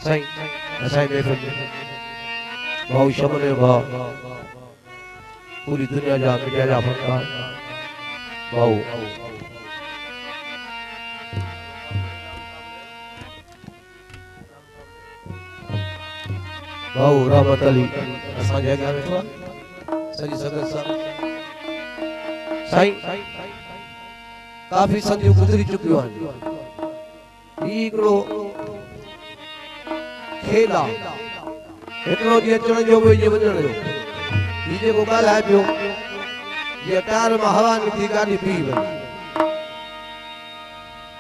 Sai acai महफिल भाऊ शमन भाव पूरी दुनिया जा मीडिया जा फनकार भाऊ भाऊ रहमत अली असा जगह में तो सजी संगत सा साईं काफी संदियूं गुजरी चुकियूं आहिनि हिकिड़ो खेल आहे हिकिड़ो ॾींहुं अचण जो ॿियो ॾींहुं वञण जो हीउ जेको ॻाल्हाए पियो जीअं टायर मां हवा निकिती गाॾी पी वई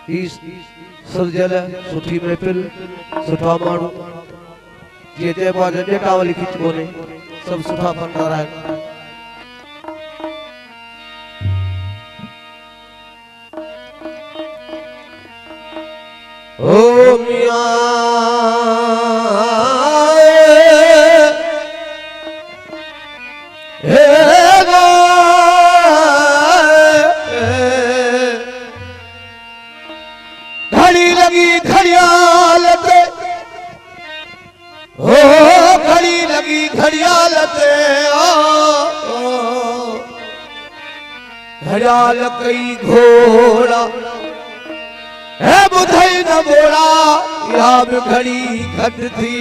हीउ सुरजल सुठी महफ़िल सुठा माण्हू जीअं चइबो आहे डेटा वाली खिच कोन्हे सभु सुठा फनकार आहिनि ओ मियां घड़ी लगी घड़ियाल ते ओ घड़ी लगी घड़ियाल ते घड़ियाल कई घोड़ा है बुधाई न बोला या भी घड़ी घट थी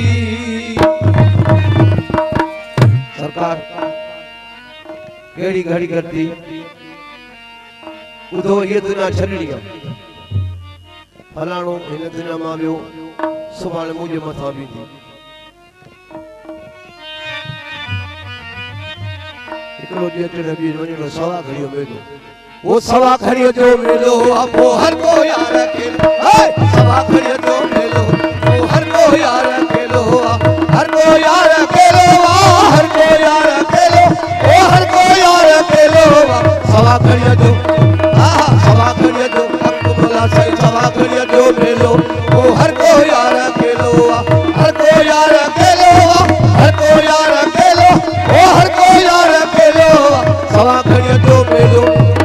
सरकार केड़ी घड़ी घट थी उधो ये दुनिया छड़नी है फलाणो इन दुनिया मां वियो सुभाणे मुझे मथा भी थी एकड़ो जे अचण बि वञणो सवा घड़ियो मेलो वो सवा घड़ियो जो मेलो अपो हर को यार अकेलो सवा घड़ियो जो मेलो वो हर को यार अकेलो हर को यार अकेलो हर को यार अकेलो ओ हर को यार अकेलो सवा घड़ियो जो सवा घड़ियो जो हक बोला सही सवा घड़ियो जो मेलो वो हर को यार अकेलो हर को यार अकेलो हर को यार अकेलो ओ हर को यार अकेलो सवा घड़ियो जो मेलो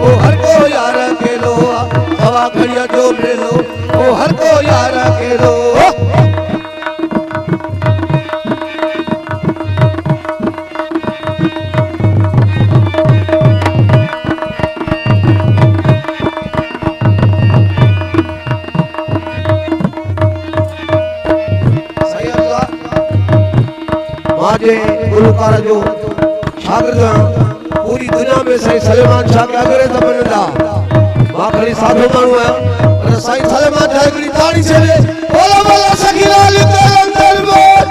ओ हर को यार अकेलो सवा घड़ियो जो मेलो ओ हर को यार अकेलो गुलकार जो शागिर्द पूरी दुनिया में साईं सलेमान शाह के अगरे तमन्ना मां खड़ी साधु मानू है पर साईं सलेमान शाह की ताड़ी से बोलो बोलो सखी लाल तेल बोल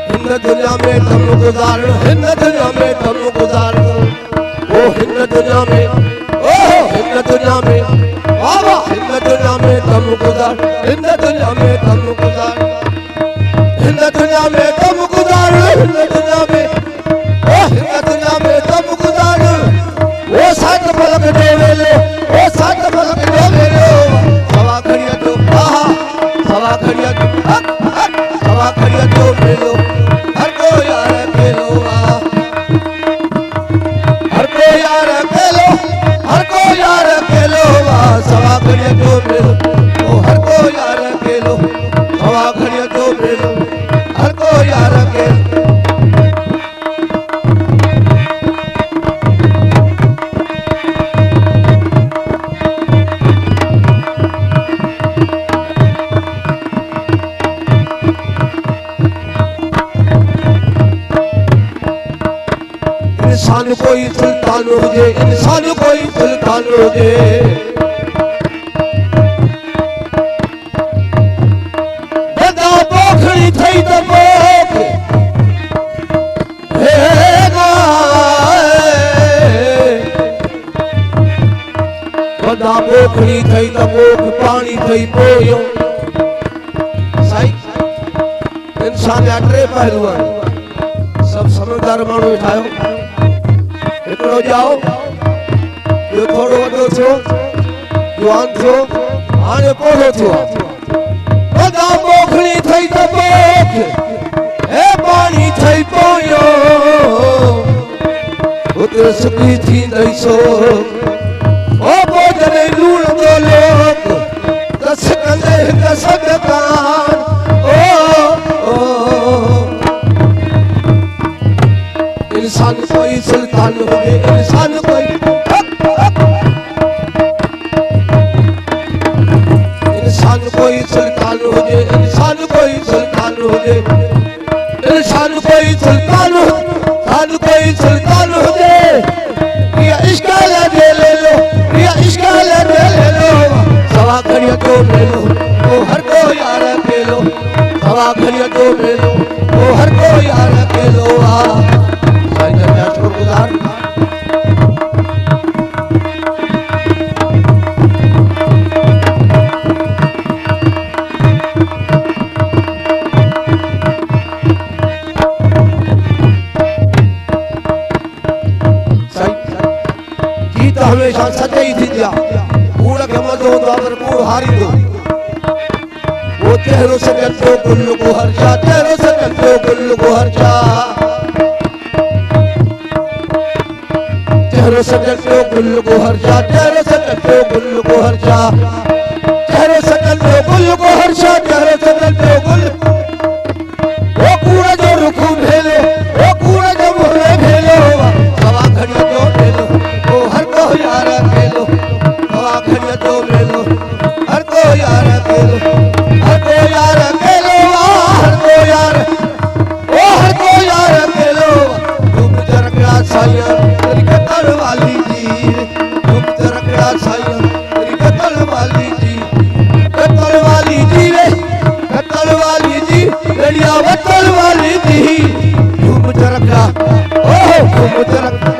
हिंद दुनिया में तुम गुजार हिंद दुनिया में तुम गुजार ओ हिंद दुनिया में ओ हिंद दुनिया में बाबा हिंद दुनिया में तुम गुजार हिंद दुनिया में तुम गुजार हिंद दुनिया में तुम गुजार हिंद दुनिया में ओ हिंद दुनिया में तुम गुजार ओ सात फलक दे वेले ओ सात फलक दे वेले सवा घड़िया जो सवा घड़िया जो सवा घड़िया जो मेलो हर को यार अकेलो हर को यार अकेलो हर को यार अकेलो सवा घड़िया जो मेलो ओ हर को यार अकेलो सवा घड़िया जो मेलो हर को यार अकेलो इंसान कोई सुल्तान हुजे इंसान कोई सुल्तान हुजे बदा पोखड़ी थई त पोख हे बदा पोखड़ी थई त पोख पानी थई पोयो साईं इंसान जा टे पहलू आहिनि सब समझदार माण्हू ठाहियो हिकिड़ो जाओ ॿियो थोरो वॾो थियो जवान थियो हाणे पोलो थियो वॾा पोखड़ी थई त पोख हे पाणी थई पोयो उते सुखी थींदई सो ओ पोइ जॾहिं लूण तो लोक त सिकंदे कोई सुल्तान हुजे इंसान कोई इंसान कोई सुल्तान हुजे इंसान कोई सुल्तान हुजे इंसान कोई सुल्तान कोई सुल्तान हुजे या इश्क ले लो या इश्क ले लो सवा घड़िया जो मिलो वो हर को यार अकेलो सवा घड़िया जो मिलो वो हर को यार अकेलो आ शुक्रगुजार हमेशा सच्चाई थी दिया कूड़ के मजो दावर कूड़ हारी दो वो चेहरों से चलते गुल्लू को हर्षा चेहरों से चलते गुल्लू को हर्षा चेहरों से चलते गुल्लू को हर्षा चेहरों से चलते गुल्लू को हर्षा चेहरों से चलते गुल्लू को हर्षा चेहरों से चलते गुल्लू वो कूड़ा जो रुखू भेलो वो कूड़ा जो मुहरे भेलो सवा घड़िया जो भेलो वो हर को यार अकेलो सवा घड़िया जो भेलो हर को यार अकेलो हर को यार अकेलो हर को यार ओ हर को यार अकेलो तुम जरकड़ा साया तेरी कतल वाली जी तुम जरकड़ा साया तेरी कतल वाली जी वे कतल वाली जी लड़िया वतल वाली जी तुम जरकड़ा ओ तुम जरकड़ा